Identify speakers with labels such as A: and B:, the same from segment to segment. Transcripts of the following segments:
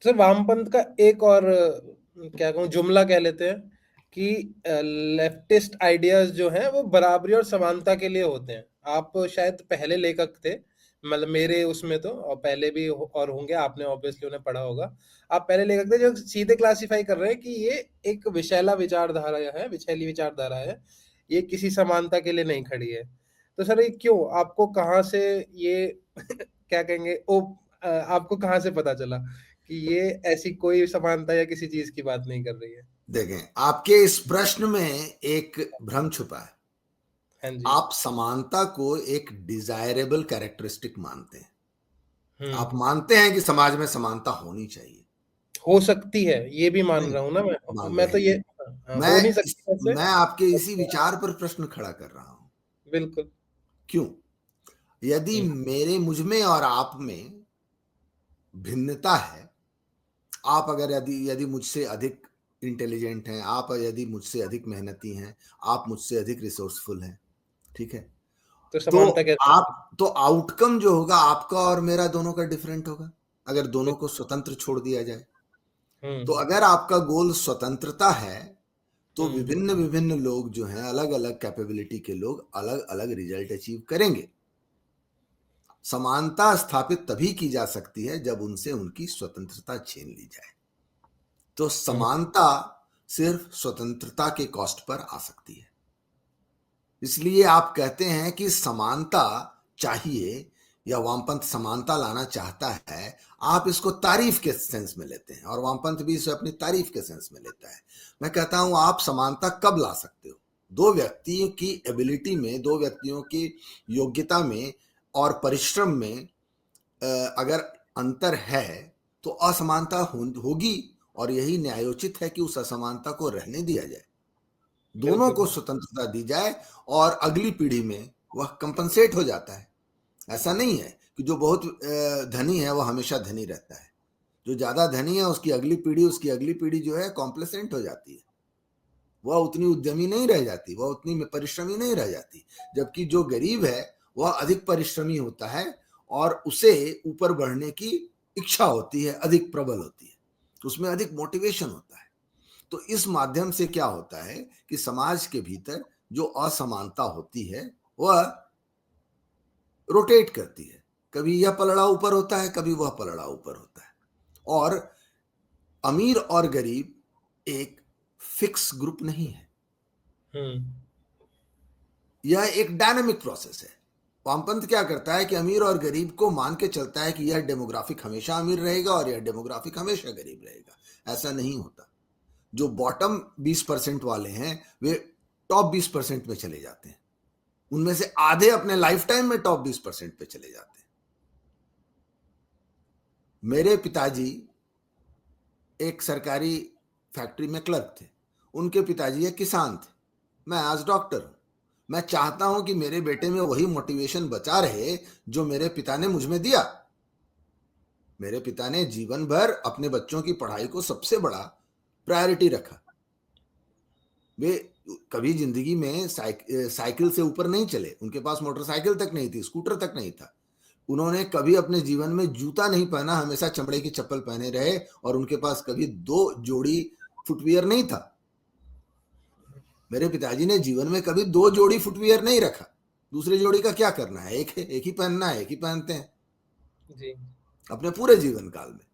A: Sir वामपंथ का एक और क्या कहूँ जुमला कह लेते हैं कि लेफ्टिस्ट आइडियाज जो हैं वो बराबरी और समानता के लिए होते हैं। आप शायद पहले लेखक थे, मतलब मेरे उसमें तो, और पहले भी और होंगे, आपने ऑब्वियसली उन्हें पढ़ा होगा। आप पहले लेखक थे जो सीधे क्लासिफाई कर रहे हैं कि ये एक विशैला विचारधारा है, विशैली विचारधारा है, ये किसी समानता के लिए नहीं खड़ी है। तो सर ये क्यों, आपको कहाँ से ये क्या कहेंगे आपको कहाँ से पता चला कि ये ऐसी कोई समानता या किसी चीज की बात नहीं कर रही है?
B: देखें, आपके इस प्रश्न में एक भ्रम छुपा है।
A: हाँ जी।
B: आप समानता को एक डिजायरेबल कैरेक्टरिस्टिक मानते हैं। आप
A: हम्म।
B: मानते हैं कि समाज में समानता होनी चाहिए।
A: हो सकती है, ये भी मान
B: नहीं,
A: रहा हूं ना मैं।
B: मान
A: मैं
B: रहे
A: तो
B: हैं।
A: ये, हो नहीं सकती वैसे।
B: मैं आपके इसी विचार पर प्रश्न खड़ा कर रहा हूं।
A: बिल्कुल।
B: क्यों? यदि
A: हम्म।
B: मेरे मुझ में और आप में भिन्नता है, आप अगर यदि यदि मुझसे अधिक इंटेलिजेंट हैं, आप यदि मुझसे अधिक मेहनती हैं, आप मुझसे अधिक रिसोर्सफुल हैं, ठीक है,
A: तो
B: तो
A: समानता कैसे होगी?
B: आप तो आउटकम जो होगा आपका और मेरा दोनों का डिफरेंट होगा, अगर दोनों को
A: बिल्कुल।
B: स्वतंत्र छोड़ दिया जाए। तो
A: हम्म।
B: अगर आपका गोल स्वतंत्रता है, तो
A: हम्म।
B: विभिन्न विभिन्न लोग जो हैं, अलग अलग कैपेबिलिटी के लोग अलग अलग रिजल्ट अचीव करेंगे। समानता स्थापित तभी की जा सकती है जब उनसे उनकी स्वतंत्रता छीन ली जाए। तो
A: हम्म।
B: समानता सिर्फ स्वतंत्रता के कॉस्ट पर आ सकती है। इसलिए आप कहते हैं कि समानता चाहिए, या वामपंथ समानता लाना चाहता है। आप इसको तारीफ के सेंस में लेते हैं और वामपंथ भी इसे अपनी तारीफ के सेंस में लेता है। मैं कहता हूं आप समानता कब ला सकते हो? दो व्यक्तियों की एबिलिटी में, दो व्यक्तियों की योग्यता में और परिश्रम में अगर अंतर है तो असमानता होगी, और यही न्यायोचित है कि उस असमानता को रहने दिया जाए, दोनों
A: बिल्कुल।
B: को स्वतंत्रता दी जाए, और अगली पीढ़ी में वह कंपनसेट हो जाता है। ऐसा नहीं है कि जो बहुत धनी है वह हमेशा धनी रहता है। जो ज्यादा धनी है उसकी अगली पीढ़ी जो है कॉम्प्लेसेंट हो जाती है, वह उतनी उद्यमी नहीं रह जाती, वह उतनी परिश्रमी नहीं रह जाती। जबकि जो गरीब है वह अधिक परिश्रमी होता है, और उसे ऊपर बढ़ने की इच्छा होती है, अधिक प्रबल होती है, उसमें अधिक मोटिवेशन होता है। तो इस माध्यम से क्या होता है कि समाज के भीतर जो असमानता होती है वह रोटेट करती है। कभी यह पलड़ा ऊपर होता है, कभी वह पलड़ा ऊपर होता है। और अमीर और गरीब एक फिक्स ग्रुप नहीं है,
A: हम्म।
B: यह एक डायनामिक प्रोसेस है। वामपंथ क्या करता है कि अमीर और गरीब को मान के चलता है कि यह डेमोग्राफिक हमेशा अमीर रहेगा और यह डेमोग्राफिक हमेशा गरीब रहेगा। ऐसा नहीं होता। जो बॉटम 20% वाले हैं वे टॉप 20% में चले जाते हैं, उनमें से आधे अपने लाइफ टाइम में टॉप 20% पे चले जाते हैं। मेरे पिताजी एक सरकारी फैक्ट्री में क्लर्क थे, उनके पिताजी एक किसान थे, मैं आज डॉक्टर हूं। मैं चाहता हूं कि मेरे बेटे में वही मोटिवेशन बचा रहे जो मेरे पिता ने मुझ में दिया। मेरे पिता ने जीवन भर अपने बच्चों की पढ़ाई को सबसे बड़ा प्रायोरिटी रखा। वे कभी जिंदगी में साइकिल से ऊपर नहीं चले, उनके पास मोटरसाइकिल तक नहीं थी, स्कूटर तक नहीं था। उन्होंने कभी अपने जीवन में जूता नहीं पहना, हमेशा चमड़े की चप्पल पहने रहे, और उनके पास कभी दो जोड़ी फुटवियर नहीं था। मेरे पिताजी ने जीवन में कभी दो जोड़ी फुटवियर नहीं रखा। दूसरी जोड़ी का क्या करना है, एक ही पहनना है, एक ही पहनते हैं
A: जी।
B: अपने पूरे जीवन काल में।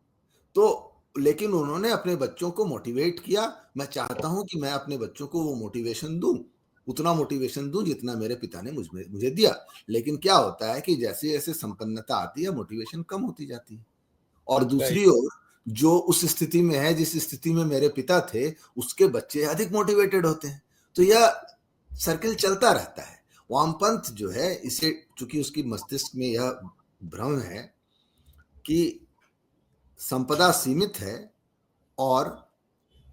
B: तो लेकिन उन्होंने अपने बच्चों को मोटिवेट किया। मैं चाहता हूं कि मैं अपने बच्चों को वो मोटिवेशन दूं, उतना मोटिवेशन दूं जितना मेरे पिता ने मुझे दिया। लेकिन क्या होता है कि जैसे जैसे संपन्नता आती है मोटिवेशन कम होती जाती है, और
A: राइट।
B: दूसरी ओर जो उस स्थिति में है जिस स्थिति में मेरे पिता थे उसके बच्चे अधिक मोटिवेटेड होते हैं। तो यह सर्किल चलता रहता है। वामपंथ जो है इसे, चूंकि उसकी मस्तिष्क में यह भ्रम है कि संपदा सीमित है और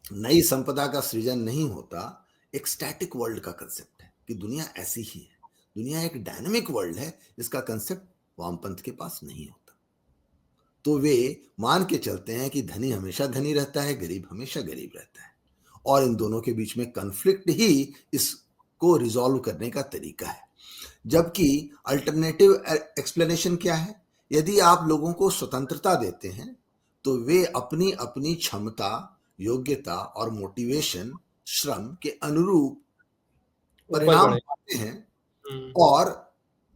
B: नई संपदा का सृजन नहीं होता, एक स्टैटिक वर्ल्ड का कंसेप्ट है कि दुनिया ऐसी ही है। दुनिया एक डायनामिक वर्ल्ड है, इसका कंसेप्ट वामपंथ के पास नहीं होता। तो वे मान के चलते हैं कि धनी हमेशा धनी रहता है, गरीब हमेशा गरीब रहता है, और इन दोनों के बीच में कन्फ्लिक्ट ही इसको रिजॉल्व करने का तरीका है। जबकि अल्टरनेटिव एक्सप्लेनेशन क्या है? यदि आप लोगों को स्वतंत्रता देते हैं तो वे अपनी अपनी क्षमता, योग्यता और मोटिवेशन, श्रम के अनुरूप
A: ऊपर
B: परिणाम
A: बढ़े।
B: पाते हैं और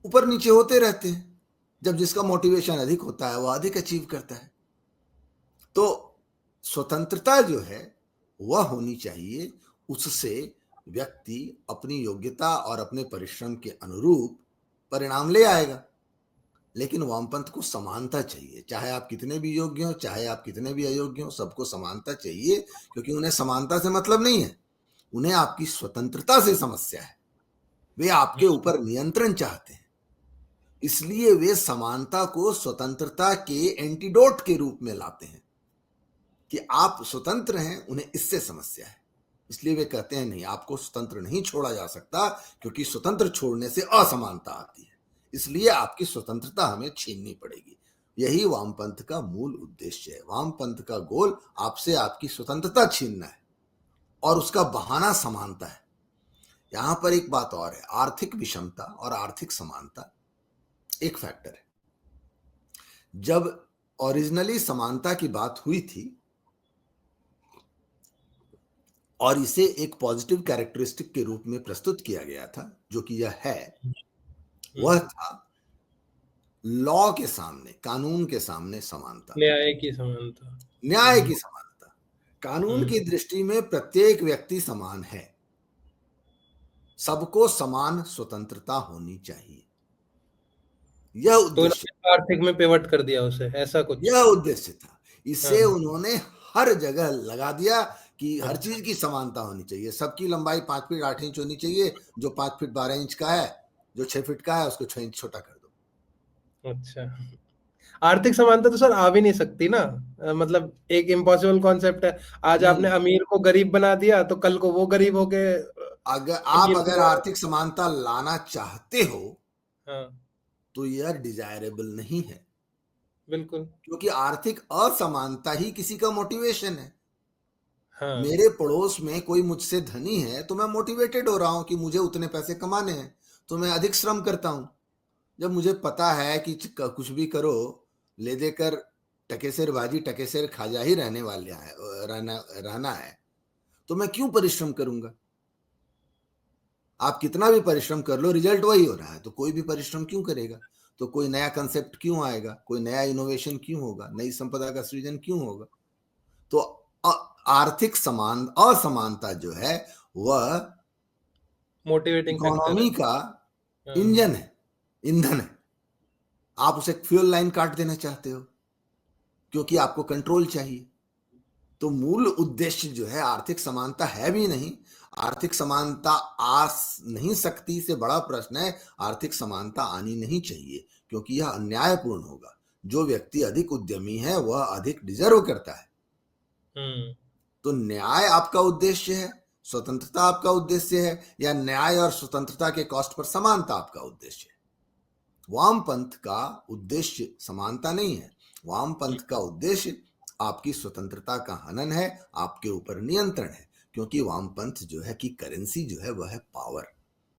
B: ऊपर नीचे होते रहते हैं। जब जिसका मोटिवेशन अधिक होता है वह अधिक अचीव करता है। तो स्वतंत्रता जो है वह होनी चाहिए, उससे व्यक्ति अपनी योग्यता और अपने परिश्रम के अनुरूप परिणाम ले आएगा। लेकिन वामपंथ को समानता चाहिए, चाहे आप कितने भी योग्य हो, चाहे आप कितने भी अयोग्य हो, सबको समानता चाहिए, क्योंकि उन्हें समानता से मतलब नहीं है, उन्हें आपकी स्वतंत्रता से समस्या है। वे आपके ऊपर नियंत्रण चाहते हैं, इसलिए वे समानता को स्वतंत्रता के एंटीडोट के रूप में लाते हैं कि आप स्वतंत्र हैं, उन्हें इससे समस्या है। इसलिए वे कहते हैं नहीं, आपको स्वतंत्र नहीं छोड़ा जा सकता, क्योंकि स्वतंत्र छोड़ने से असमानता आती है, इसलिए आपकी स्वतंत्रता हमें छीननी पड़ेगी। यही वामपंथ का मूल उद्देश्य है। वामपंथ का गोल आपसे आपकी स्वतंत्रता छीनना है और उसका बहाना समानता है। यहां पर एक बात और है, आर्थिक विषमता और आर्थिक समानता एक फैक्टर है। जब ओरिजिनली समानता की बात हुई थी और इसे एक पॉजिटिव कैरेक्टरिस्टिक के रूप में प्रस्तुत किया गया था, जो कि यह है, वह था लॉ के सामने, कानून के सामने समानता,
A: न्याय की समानता।
B: न्याय की समानता। कानून की दृष्टि में प्रत्येक व्यक्ति समान है, सबको समान स्वतंत्रता होनी चाहिए। यह
A: तो
B: उद्देश्य,
A: इन्होंने आर्थिक में पिवट कर दिया उसे, ऐसा कुछ।
B: यह उद्देश्य था। इसे
A: हाँ।
B: उन्होंने हर जगह लगा दिया कि हर चीज की समानता होनी चाहिए, सबकी लंबाई 5 फीट 8 इंच होनी चाहिए, जो 5 फीट 12 इंच का है, जो 6 फीट का है उसको 6 इंच छोटा कर दो।
A: अच्छा, आर्थिक समानता तो सर आ भी नहीं सकती ना, मतलब एक इम्पॉसिबल कॉन्सेप्ट है। आज आपने
B: नहीं,
A: अमीर को गरीब बना दिया तो कल को वो गरीब होके अमीर
B: अगर
A: को।
B: आर्थिक समानता लाना चाहते हो
A: हाँ,
B: तो यह डिजायरेबल नहीं है,
A: बिल्कुल।
B: क्योंकि आर्थिक असमानता ही किसी का मोटिवेशन है।
A: हाँ।
B: मेरे पड़ोस में कोई मुझसे धनी है तो मैं मोटिवेटेड हो रहा हूं कि मुझे उतने पैसे कमाने हैं, तो मैं अधिक श्रम करता हूं। जब मुझे पता है कि कुछ भी करो, ले देकर टकेसेरबाजी, टकेसेर खाजा ही रहने वाले है, रहना है, तो मैं क्यों परिश्रम करूंगा। आप कितना भी परिश्रम कर लो, रिजल्ट वही हो रहा है, तो कोई भी परिश्रम क्यों करेगा। तो कोई नया कंसेप्ट क्यों आएगा, कोई नया इनोवेशन क्यों होगा, नई संपदा का सृजन क्यों होगा। तो आर्थिक असमानता जो है वह
A: मोटिवेटिंग फैक्टर है।
B: इकोनॉमी का
A: हाँ।
B: इंजन है, ईंधन है। आप उसे फ्यूल लाइन काट देना चाहते हो क्योंकि आपको कंट्रोल चाहिए। तो मूल उद्देश्य जो है आर्थिक समानता है भी नहीं। आर्थिक समानता आ नहीं सकती से बड़ा प्रश्न है आर्थिक समानता आनी नहीं चाहिए, क्योंकि यह अन्यायपूर्ण होगा। जो व्यक्ति अधिक उद्यमी है वह अधिक डिजर्व करता है। तो न्याय आपका उद्देश्य है, स्वतंत्रता आपका उद्देश्य है, या न्याय और स्वतंत्रता के कॉस्ट पर समानता आपका उद्देश्य है। वामपंथ का उद्देश्य समानता नहीं है। वामपंथ का उद्देश्य आपकी स्वतंत्रता का हनन है, आपके ऊपर नियंत्रण है, क्योंकि वामपंथ जो है कि करेंसी जो है वह है पावर।